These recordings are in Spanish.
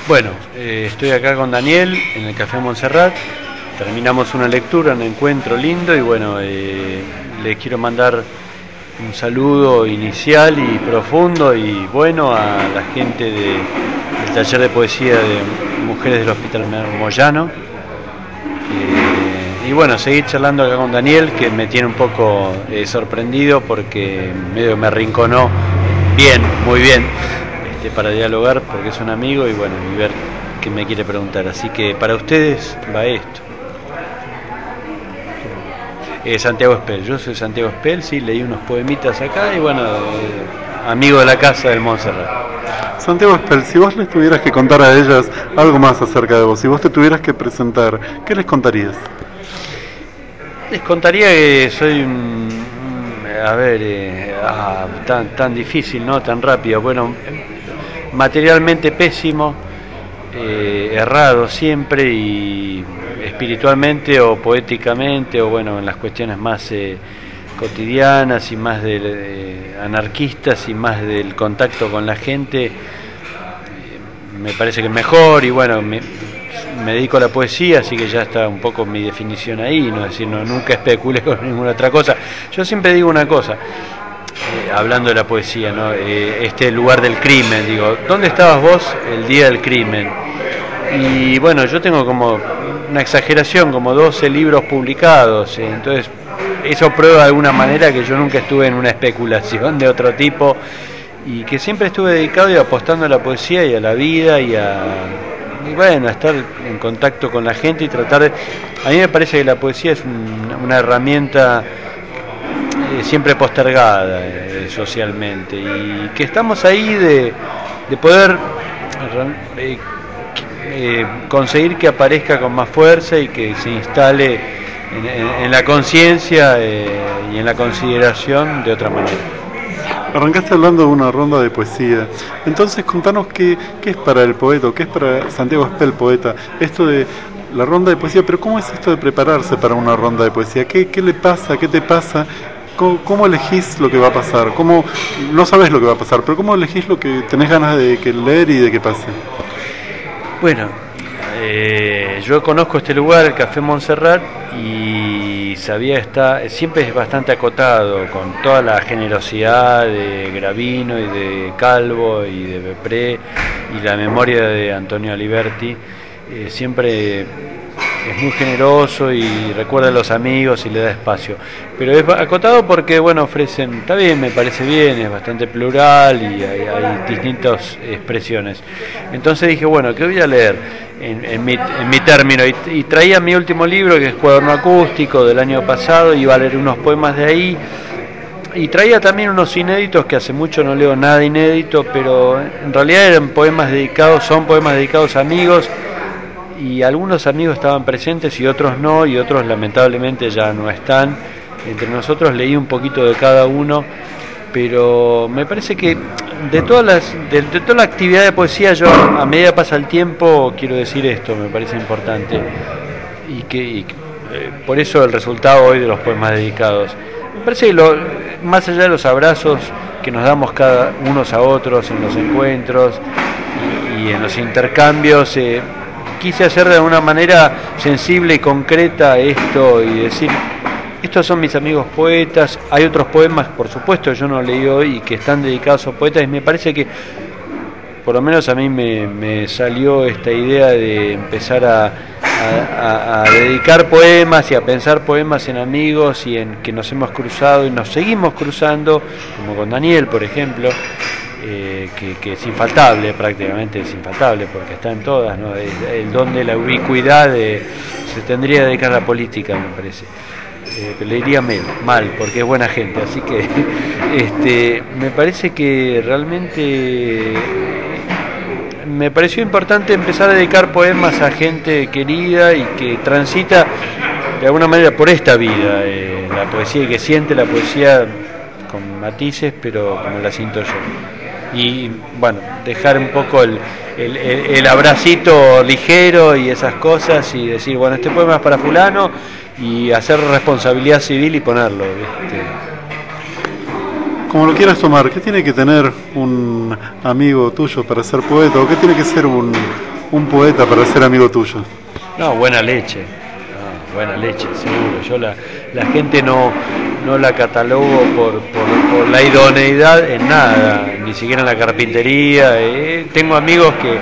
Bueno, estoy acá con Daniel en el Café Montserrat. Terminamos una lectura, un encuentro lindo y bueno, le quiero mandar un saludo inicial y profundo y bueno a la gente del taller de poesía de mujeres del Hospital Moyano. Y bueno, seguir charlando acá con Daniel, que me tiene un poco sorprendido porque medio me arrinconó bien, muy bien, para dialogar porque es un amigo y bueno, y ver qué me quiere preguntar. Así que para ustedes va esto. Santiago Espel, yo soy Santiago Espel, sí, leí unos poemitas acá y bueno, amigo de la casa del Montserrat. Santiago Espel, si vos les tuvieras que contar a ellas algo más acerca de vos, si vos te tuvieras que presentar, ¿qué les contarías? Les contaría que soy tan difícil, ¿no? Tan rápido. Bueno, materialmente pésimo, errado siempre y espiritualmente o poéticamente o bueno, en las cuestiones más cotidianas y más anarquistas y más del contacto con la gente, me parece que es mejor y bueno, me dedico a la poesía, así que ya está un poco mi definición ahí, no es decir, nunca especulé con ninguna otra cosa. Yo siempre digo una cosa, hablando de la poesía, ¿no? Este lugar del crimen, digo, ¿dónde estabas vos el día del crimen? Y bueno, yo tengo como una exageración, como 12 libros publicados, entonces eso prueba de alguna manera que yo nunca estuve en una especulación de otro tipo y que siempre estuve dedicado y apostando a la poesía y a la vida y bueno, a estar en contacto con la gente y tratar de... A mí me parece que la poesía es una herramienta siempre postergada socialmente y que estamos ahí de poder conseguir que aparezca con más fuerza y que se instale en la conciencia y en la consideración de otra manera. Arrancaste hablando de una ronda de poesía, entonces contanos qué es para el poeta, qué es para Santiago Espel, poeta, esto de la ronda de poesía, pero ¿cómo es esto de prepararse para una ronda de poesía? ¿Qué le pasa? ¿Qué te pasa? ¿Cómo elegís lo que va a pasar? ¿Cómo, no sabés lo que va a pasar, pero cómo elegís lo que tenés ganas de leer y de que pase? Bueno, yo conozco este lugar, el Café Montserrat, y sabía que siempre es bastante acotado, con toda la generosidad de Gravino y de Calvo y de Bepré y la memoria de Antonio Aliberti, siempre es muy generoso y recuerda a los amigos y le da espacio, pero es acotado porque bueno, ofrecen, está bien, me parece bien, es bastante plural y hay distintas expresiones. Entonces dije, bueno, ¿qué voy a leer en mi término? Y traía mi último libro, que es Cuaderno Acústico, del año pasado, y iba a leer unos poemas de ahí, y traía también unos inéditos, que hace mucho no leo nada inédito, pero en realidad son poemas dedicados a amigos, y algunos amigos estaban presentes y otros no, y otros lamentablemente ya no están entre nosotros. Leí un poquito de cada uno, pero me parece que de toda la actividad de poesía, yo a medida que pasa el tiempo quiero decir esto, me parece importante y por eso el resultado hoy de los poemas dedicados. Me parece que más allá de los abrazos que nos damos cada unos a otros en los encuentros y en los intercambios, quise hacer de alguna manera sensible y concreta esto y decir, estos son mis amigos poetas, hay otros poemas, por supuesto, yo no leí hoy y que están dedicados a poetas, y me parece que, por lo menos a mí me salió esta idea de empezar a dedicar poemas y a pensar poemas en amigos y en que nos hemos cruzado y nos seguimos cruzando, como con Daniel, por ejemplo, que es infaltable, prácticamente es infaltable, porque está en todas, ¿no? El don de la ubicuidad se tendría que dedicar a la política, me parece. Le iría mal, porque es buena gente, así que me parece que realmente me pareció importante empezar a dedicar poemas a gente querida y que transita de alguna manera por esta vida, la poesía, y que siente la poesía con matices, pero como la siento yo. Y bueno, dejar un poco el abracito ligero y esas cosas y decir, bueno, este poema es para fulano, y hacer responsabilidad civil y ponerlo, ¿viste? Como lo quieras tomar, ¿qué tiene que tener un amigo tuyo para ser poeta? ¿O qué tiene que ser un un poeta para ser amigo tuyo? No, buena leche. No, buena leche, seguro. Yo la gente no la catalogo por la idoneidad en nada, ni siquiera en la carpintería. Tengo amigos que,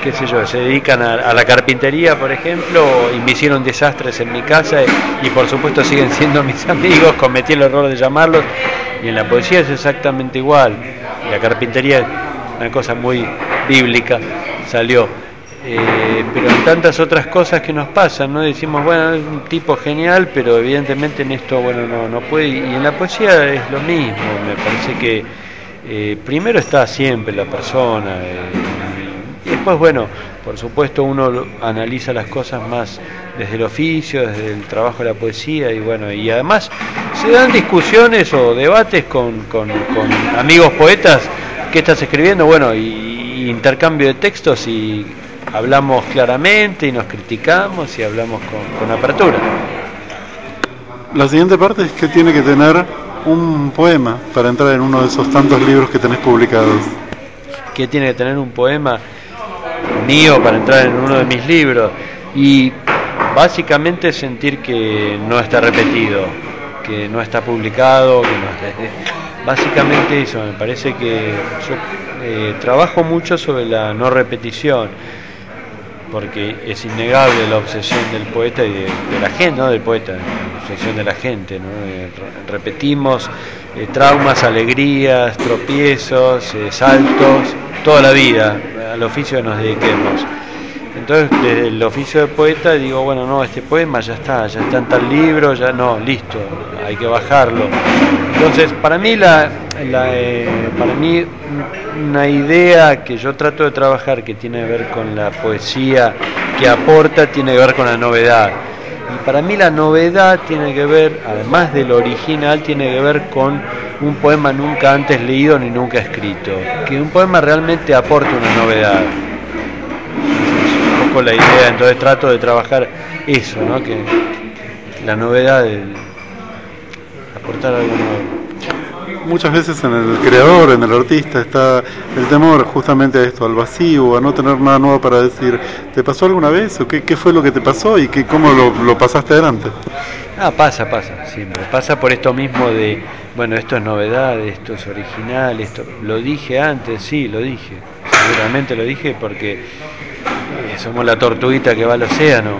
qué sé yo, se dedican a la carpintería, por ejemplo, y me hicieron desastres en mi casa y por supuesto siguen siendo mis amigos, cometí el error de llamarlos, y en la poesía es exactamente igual. La carpintería es una cosa muy bíblica, salió. Pero en tantas otras cosas que nos pasan, ¿no? Decimos, bueno, es un tipo genial, pero evidentemente en esto, bueno, no puede. Y en la poesía es lo mismo. Me parece que primero está siempre la persona, y después, bueno, por supuesto uno analiza las cosas más desde el oficio, desde el trabajo de la poesía, y bueno, y además se dan discusiones o debates con amigos poetas. ¿Qué estás escribiendo? Bueno, y intercambio de textos, y hablamos claramente y nos criticamos y hablamos con apertura. La siguiente parte es que tiene que tener un poema para entrar en uno de esos tantos libros que tenés publicados. ¿Qué tiene que tener un poema mío para entrar en uno de mis libros? Y básicamente sentir que no está repetido, que no está publicado, que no, básicamente eso. Me parece que yo trabajo mucho sobre la no repetición, porque es innegable la obsesión del poeta y de la gente, no del poeta, la obsesión de la gente, ¿no? Repetimos traumas, alegrías, tropiezos, saltos, toda la vida, al oficio que nos dediquemos. Entonces, desde el oficio de poeta digo, bueno, no, este poema ya está en tal libro, ya no, listo, hay que bajarlo. Entonces, para mí una idea que yo trato de trabajar, que tiene que ver con la poesía que aporta, tiene que ver con la novedad. Y para mí la novedad tiene que ver, además de lo original, tiene que ver con un poema nunca antes leído ni nunca escrito. Que un poema realmente aporte una novedad. Es un poco la idea, entonces trato de trabajar eso, ¿no? Que la novedad, aportar algo nuevo. Muchas veces en el creador, en el artista, está el temor justamente a esto, al vacío, a no tener nada nuevo para decir. ¿Te pasó alguna vez? ¿O qué fue lo que te pasó y cómo lo pasaste adelante? Pasa, siempre. Pasa por esto mismo de, bueno, esto es novedad, esto es original, esto lo dije antes, sí, lo dije. Seguramente lo dije porque somos la tortuguita que va al océano.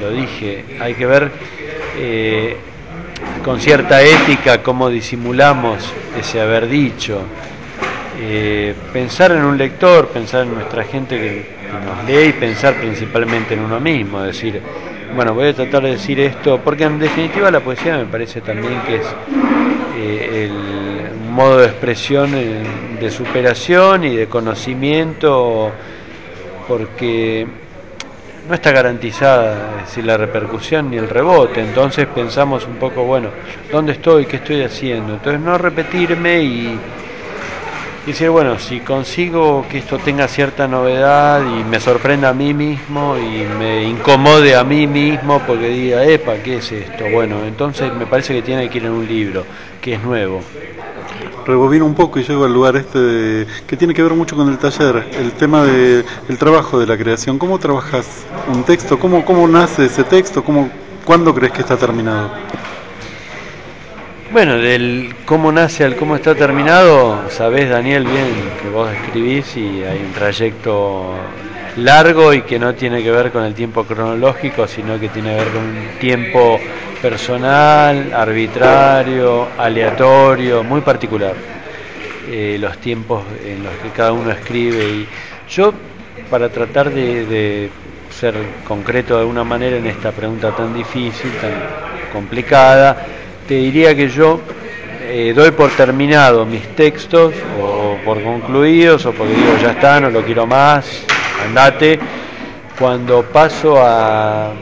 Lo dije. Hay que ver con cierta ética cómo disimulamos ese haber dicho. Pensar en un lector, pensar en nuestra gente que nos lee, y pensar principalmente en uno mismo, decir, bueno, voy a tratar de decir esto, porque en definitiva la poesía me parece también que es un modo de expresión, de superación y de conocimiento, porque no está garantizada, es decir, la repercusión ni el rebote. Entonces pensamos un poco, bueno, ¿dónde estoy? ¿Qué estoy haciendo? Entonces no repetirme y decir, bueno, si consigo que esto tenga cierta novedad y me sorprenda a mí mismo y me incomode a mí mismo porque diga, epa, ¿qué es esto? Bueno, entonces me parece que tiene que ir en un libro, que es nuevo. Rebobino un poco y llego al lugar que tiene que ver mucho con el taller, el tema del trabajo de la creación. ¿Cómo trabajas un texto? ¿Cómo nace ese texto? ¿Cuándo crees que está terminado? Bueno, del cómo nace al cómo está terminado, sabés, Daniel, bien que vos escribís, y hay un trayecto largo y que no tiene que ver con el tiempo cronológico, sino que tiene que ver con un tiempo personal, arbitrario, aleatorio, muy particular. Los tiempos en los que cada uno escribe. Y yo, para tratar de ser concreto de alguna manera en esta pregunta tan difícil, tan complicada, te diría que yo doy por terminado mis textos, o por concluidos, o porque digo, ya está, no lo quiero más, andate, cuando paso a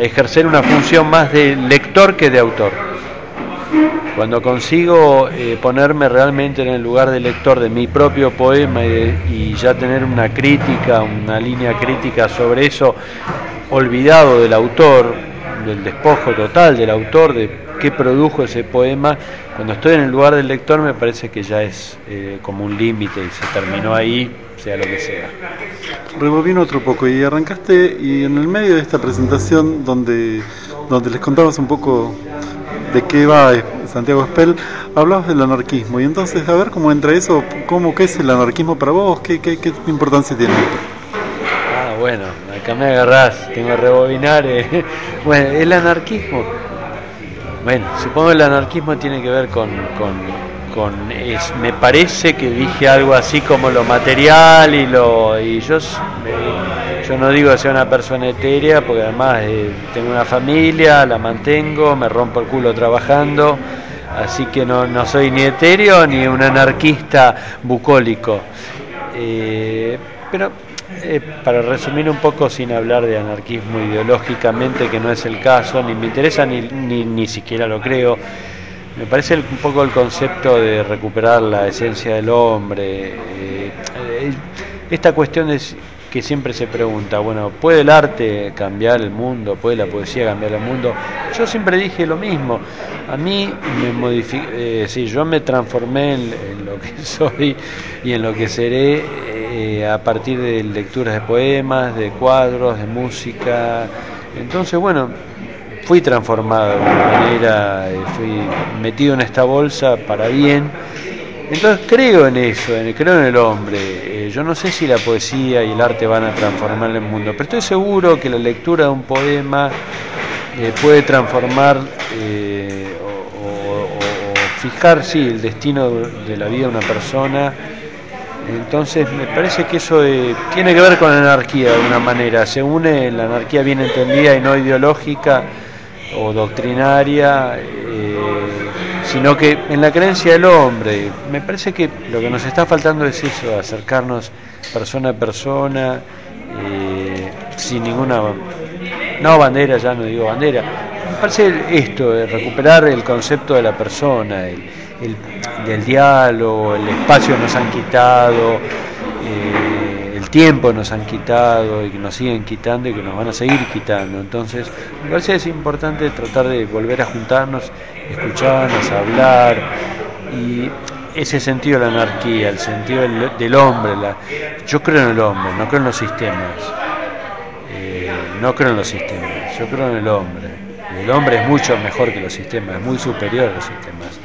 ejercer una función más de lector que de autor. Cuando consigo ponerme realmente en el lugar de lector de mi propio poema y ya tener una crítica, una línea crítica sobre eso, olvidado del autor, del despojo total del autor, de qué produjo ese poema. Cuando estoy en el lugar del lector me parece que ya es como un límite y se terminó ahí, sea lo que sea. Rebobino otro poco y arrancaste y en el medio de esta presentación donde les contabas un poco de qué va Santiago Spell, hablabas del anarquismo y entonces a ver cómo entra eso, qué es el anarquismo para vos, qué importancia tiene. Bueno, acá me agarrás, tengo que rebobinar. Bueno, el anarquismo, bueno, supongo que el anarquismo tiene que ver me parece que dije algo así como lo material y yo no digo que sea una persona etérea, porque además tengo una familia, la mantengo, me rompo el culo trabajando, así que no soy ni etéreo ni un anarquista bucólico. Pero para resumir un poco, sin hablar de anarquismo ideológicamente, que no es el caso, ni me interesa ni siquiera lo creo, me parece un poco el concepto de recuperar la esencia del hombre, esta cuestión es que siempre se pregunta, bueno, ¿puede el arte cambiar el mundo? ¿Puede la poesía cambiar el mundo? Yo siempre dije lo mismo, a mí me modifiqué, yo me transformé en lo que soy y en lo que seré a partir de lecturas de poemas, de cuadros, de música. Entonces, bueno, fui transformado de alguna manera, fui metido en esta bolsa para bien. Entonces creo en eso, creo en el hombre. Yo no sé si la poesía y el arte van a transformar el mundo, pero estoy seguro que la lectura de un poema puede transformar o fijar, sí, el destino de la vida de una persona. Entonces me parece que eso tiene que ver con la anarquía de alguna manera, se une la anarquía bien entendida y no ideológica o doctrinaria, sino que en la creencia del hombre. Me parece que lo que nos está faltando es eso, acercarnos persona a persona, sin ninguna, no bandera, ya no digo bandera, me parece esto, recuperar el concepto de la persona, del diálogo, el espacio nos han quitado, el tiempo nos han quitado y que nos siguen quitando y que nos van a seguir quitando. Entonces me parece que es importante tratar de volver a juntarnos, escucharnos, hablar, y ese sentido de la anarquía, el sentido del hombre, yo creo en el hombre, no creo en los sistemas, yo creo en el hombre. El hombre es mucho mejor que los sistemas, es muy superior a los sistemas,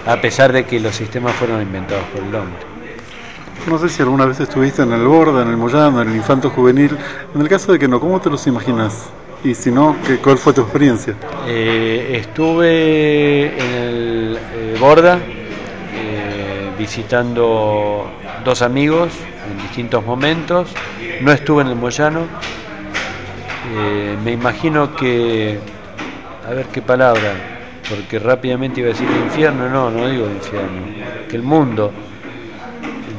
a pesar de que los sistemas fueron inventados por el hombre. No sé si alguna vez estuviste en el Borda, en el Moyano, en el Infanto Juvenil. En el caso de que no, ¿cómo te los imaginas? Y si no, ¿cuál fue tu experiencia? Estuve en el Borda, visitando dos amigos en distintos momentos. No estuve en el Moyano. Me imagino que, a ver qué palabra, porque rápidamente iba a decir infierno, no digo infierno, que el mundo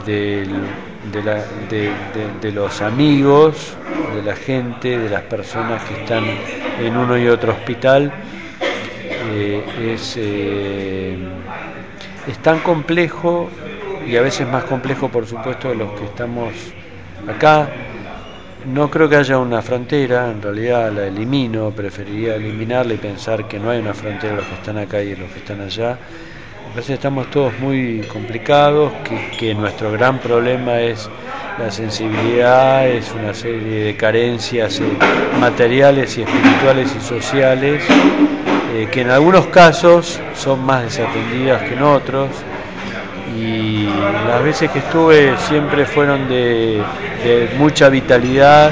de los amigos, de la gente, de las personas que están en uno y otro hospital, es tan complejo, y a veces más complejo por supuesto de los que estamos acá. No creo que haya una frontera, en realidad la elimino, preferiría eliminarla y pensar que no hay una frontera de los que están acá y de los que están allá. A veces estamos todos muy complicados, que nuestro gran problema es la sensibilidad, es una serie de carencias materiales y espirituales y sociales, que en algunos casos son más desatendidas que en otros, y las veces que estuve siempre fueron de mucha vitalidad,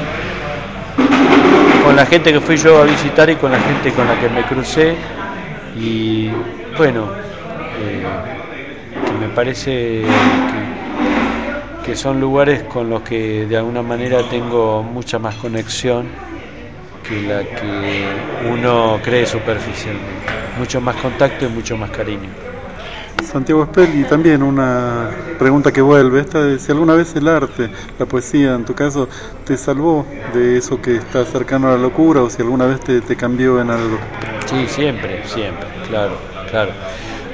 con la gente que fui yo a visitar y con la gente con la que me crucé, y bueno, que me parece que son lugares con los que de alguna manera tengo mucha más conexión que la que uno cree superficialmente, mucho más contacto y mucho más cariño. Santiago Spell, y también una pregunta que vuelve, esta de si alguna vez el arte, la poesía en tu caso, te salvó de eso que está cercano a la locura, o si alguna vez te cambió en algo. Sí, siempre, claro.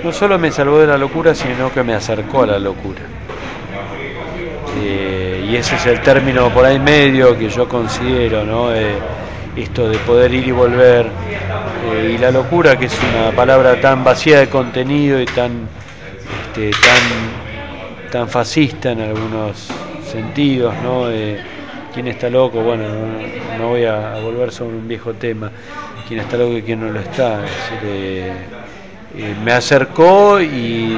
No solo me salvó de la locura, sino que me acercó a la locura. Y ese es el término por ahí medio que yo considero, ¿no? Esto de poder ir y volver y la locura, que es una palabra tan vacía de contenido y tan fascista en algunos sentidos, ¿no? ¿Quién está loco? Bueno, no voy a volver sobre un viejo tema. ¿Quién está loco y quién no lo está? Es decir, me acercó y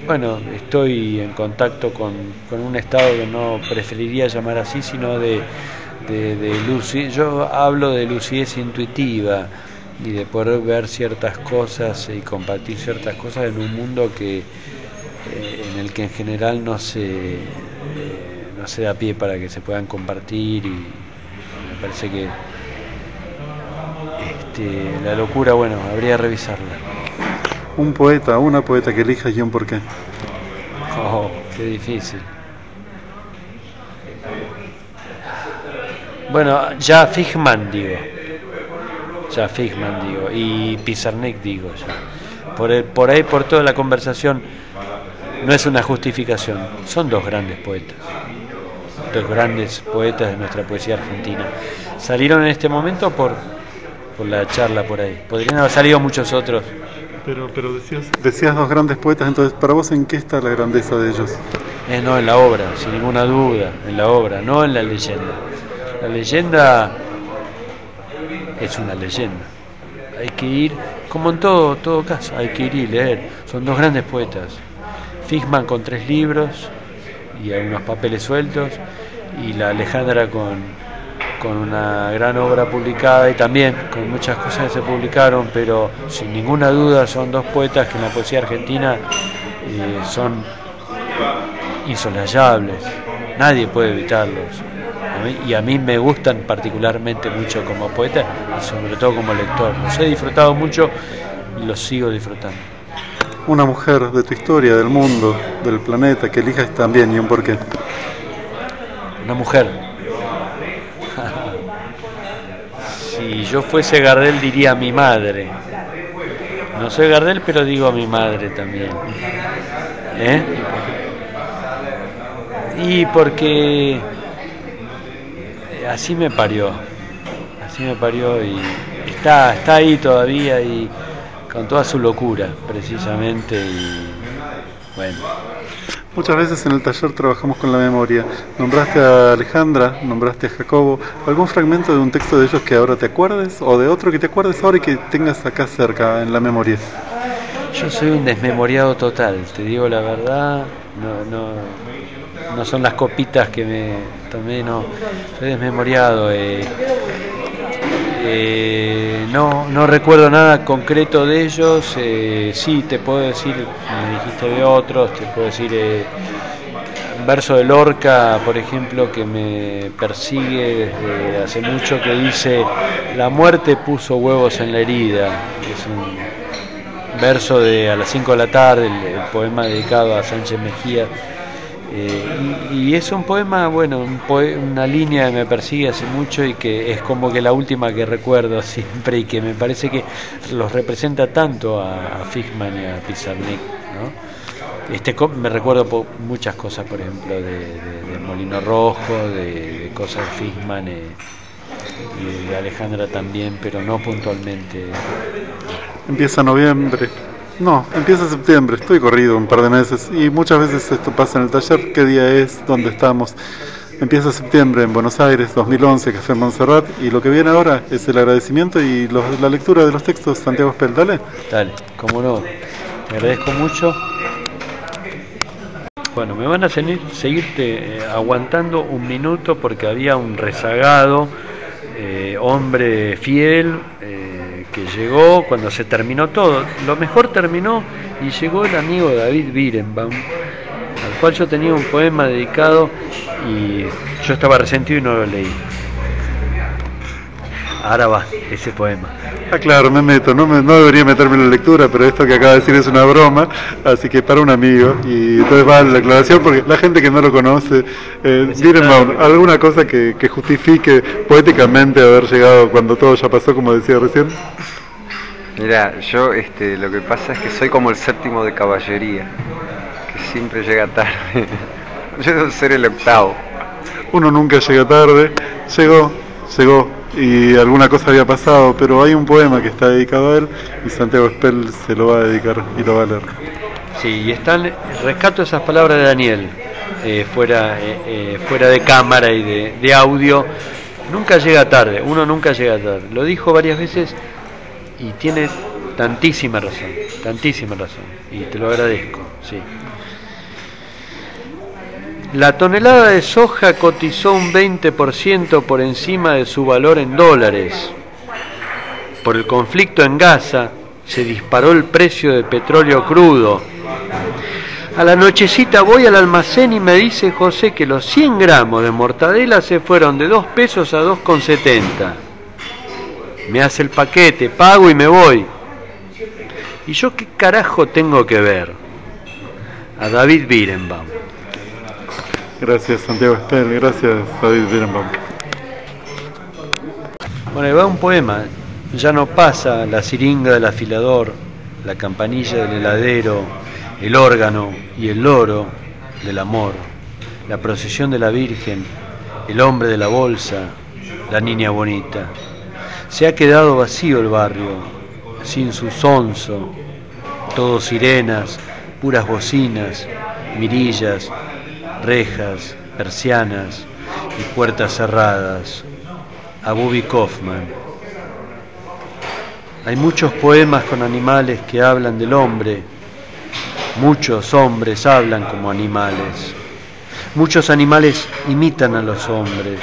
bueno, estoy en contacto con un estado que no preferiría llamar así, sino de lucidez. Yo hablo de lucidez intuitiva y de poder ver ciertas cosas y compartir ciertas cosas en un mundo en el que en general no se da pie para que se puedan compartir, y me parece que la locura, bueno, habría que revisarla. Un poeta, una poeta que elijas y un porqué. Oh, qué difícil. Bueno, ya Figman digo, y Pizarnik digo ya. Por ahí, por toda la conversación, no es una justificación, son dos grandes poetas de nuestra poesía argentina. Salieron en este momento por la charla por ahí. Podrían haber salido muchos otros. Pero decías dos grandes poetas, entonces, ¿para vos en qué está la grandeza de ellos? No, en la obra, sin ninguna duda, en la obra, no en la leyenda. La leyenda es una leyenda. Hay que ir, como en todo caso, hay que ir y leer. Son dos grandes poetas. Figman con 3 libros y algunos papeles sueltos, y la Alejandra con una gran obra publicada y también con muchas cosas que se publicaron, pero sin ninguna duda son dos poetas que en la poesía argentina son insoslanyables, nadie puede evitarlos. A mí me gustan particularmente mucho como poeta y sobre todo como lector. Los he disfrutado mucho y los sigo disfrutando. Una mujer de tu historia, del mundo, del planeta, que elijas también y un porqué. Una mujer. Si yo fuese Gardel diría mi madre. No soy Gardel, pero digo a mi madre también. Y porque así me parió y está ahí todavía y con toda su locura, precisamente, y bueno. Muchas veces en el taller trabajamos con la memoria. Nombraste a Alejandra, nombraste a Jacobo. ¿Algún fragmento de un texto de ellos que ahora te acuerdes, o de otro que te acuerdes ahora y que tengas acá cerca en la memoria? Yo soy un desmemoriado total, te digo la verdad. No son las copitas que me tomé, no. Soy desmemoriado. No recuerdo nada concreto de ellos. Sí, te puedo decir, me dijiste de otros, te puedo decir un verso de Lorca, por ejemplo, que me persigue desde hace mucho, que dice: la muerte puso huevos en la herida. Es un verso de A las 5 de la tarde, el poema dedicado a Sánchez Mejía. Y es un poema, bueno, una línea que me persigue hace mucho y que es como que la última que recuerdo siempre, y que me parece que los representa tanto a Figman y a Pizarnik, ¿no? Me recuerdo muchas cosas, por ejemplo, de Molino Rojo, de cosas de Figman y de Alejandra también, pero no puntualmente. Empieza noviembre. No, empieza septiembre, estoy corrido un par de meses y muchas veces esto pasa en el taller. ¿Qué día es? ¿Dónde estamos? Empieza septiembre en Buenos Aires, 2011, Café Montserrat, y lo que viene ahora es el agradecimiento y la lectura de los textos. Santiago Spell, dale. Dale, cómo no, te agradezco mucho. Bueno, me van a seguirte aguantando un minuto porque había un rezagado, hombre fiel, que llegó cuando se terminó todo. Lo mejor terminó y llegó el amigo David Birenbaum, al cual yo tenía un poema dedicado y yo estaba resentido y no lo leí. Ahora va, ese poema. Claro, me meto, no debería meterme en la lectura, pero esto que acaba de decir es una broma, así que para un amigo, y entonces va la aclaración, porque la gente que no lo conoce, Birenbaum, ¿alguna cosa que justifique poéticamente haber llegado cuando todo ya pasó, como decía recién? Mira, yo lo que pasa es que soy como el séptimo de caballería, que siempre llega tarde. Yo debo ser el octavo. Uno nunca llega tarde, llegó, y alguna cosa había pasado, pero hay un poema que está dedicado a él y Santiago Espel se lo va a dedicar y lo va a leer. Sí, y rescato esas palabras de Daniel, fuera de cámara y de audio. Nunca llega tarde, uno nunca llega tarde. Lo dijo varias veces y tiene tantísima razón, y te lo agradezco, sí. La tonelada de soja cotizó un 20% por encima de su valor en dólares. Por el conflicto en Gaza se disparó el precio de petróleo crudo. A la nochecita voy al almacén y me dice José que los 100 gramos de mortadela se fueron de 2 pesos a 2,70. Me hace el paquete, pago y me voy. ¿Y yo qué carajo tengo que ver? A David Birenbaum. Gracias Santiago Espel, gracias David Birenbaum. Bueno, ahí va un poema. Ya no pasa la siringa del afilador, la campanilla del heladero, el órgano y el loro del amor, la procesión de la Virgen, el hombre de la bolsa, la niña bonita. Se ha quedado vacío el barrio, sin su sonso, todo sirenas, puras bocinas, mirillas, rejas, persianas y puertas cerradas. A Bobby Kaufman. Hay muchos poemas con animales que hablan del hombre. Muchos hombres hablan como animales. Muchos animales imitan a los hombres.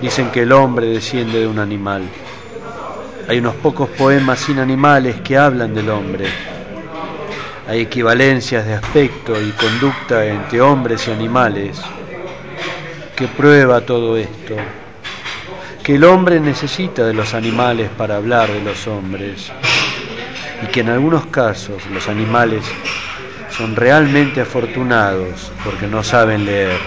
Dicen que el hombre desciende de un animal. Hay unos pocos poemas sin animales que hablan del hombre. Hay equivalencias de aspecto y conducta entre hombres y animales. ¿Qué prueba todo esto? Que el hombre necesita de los animales para hablar de los hombres y que en algunos casos los animales son realmente afortunados porque no saben leer.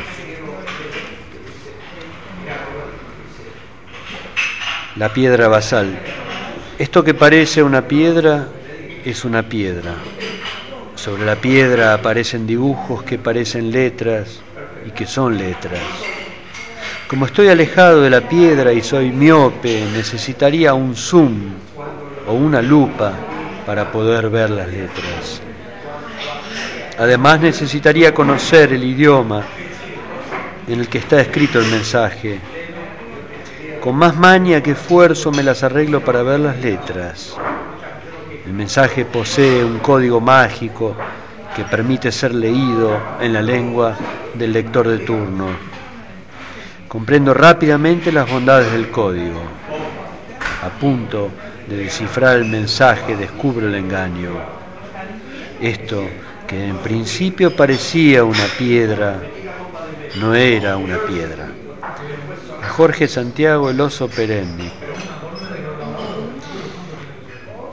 La piedra basal. Esto que parece una piedra es una piedra. Sobre la piedra aparecen dibujos que parecen letras y que son letras. Como estoy alejado de la piedra y soy miope, necesitaría un zoom o una lupa para poder ver las letras. Además necesitaría conocer el idioma en el que está escrito el mensaje. Con más maña que esfuerzo me las arreglo para ver las letras. El mensaje posee un código mágico que permite ser leído en la lengua del lector de turno. Comprendo rápidamente las bondades del código. A punto de descifrar el mensaje, descubro el engaño. Esto, que en principio parecía una piedra, no era una piedra. A Jorge Santiago, el oso perenne.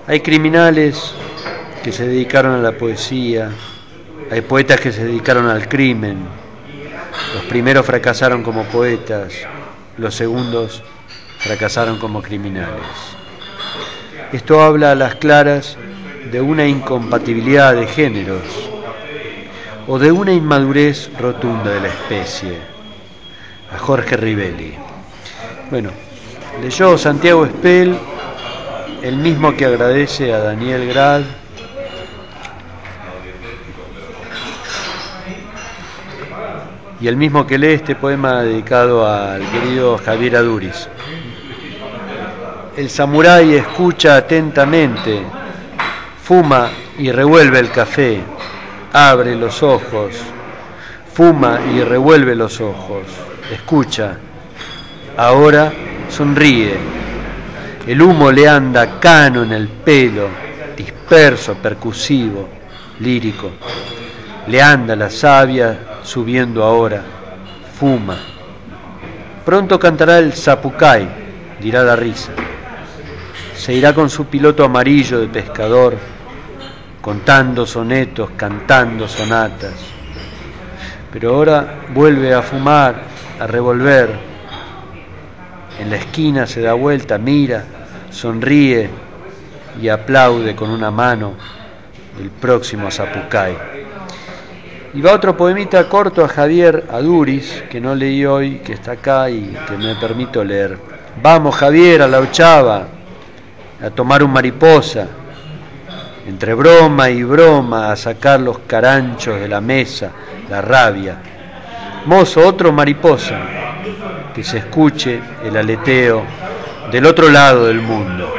Hay criminales que se dedicaron a la poesía, hay poetas que se dedicaron al crimen. Los primeros fracasaron como poetas, los segundos fracasaron como criminales. Esto habla a las claras de una incompatibilidad de géneros o de una inmadurez rotunda de la especie. A Jorge Rivelli. Bueno, leyó Santiago Espel, el mismo que agradece a Daniel Grad, y el mismo que lee este poema dedicado al querido Javier Aduriz. El samurái escucha atentamente, fuma y revuelve el café, abre los ojos, fuma y revuelve los ojos, escucha, ahora sonríe, el humo le anda cano en el pelo, disperso, percusivo, lírico, le anda la savia subiendo ahora, fuma. Pronto cantará el zapucay, dirá la risa. Se irá con su piloto amarillo de pescador, contando sonetos, cantando sonatas. Pero ahora vuelve a fumar, a revolver. En la esquina se da vuelta, mira, sonríe y aplaude con una mano el próximo zapucay. Y va otro poemita corto a Javier Aduriz, que no leí hoy, que está acá y que me permito leer. Vamos, Javier, a la ochava, a tomar un mariposa, entre broma y broma, a sacar los caranchos de la mesa, la rabia. Mozo, otro mariposa, que se escuche el aleteo del otro lado del mundo.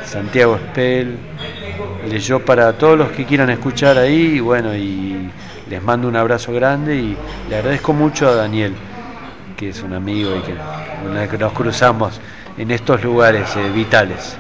Santiago Espel leyó para todos los que quieran escuchar ahí, y bueno, y les mando un abrazo grande y le agradezco mucho a Daniel, que es un amigo y que nos cruzamos en estos lugares vitales.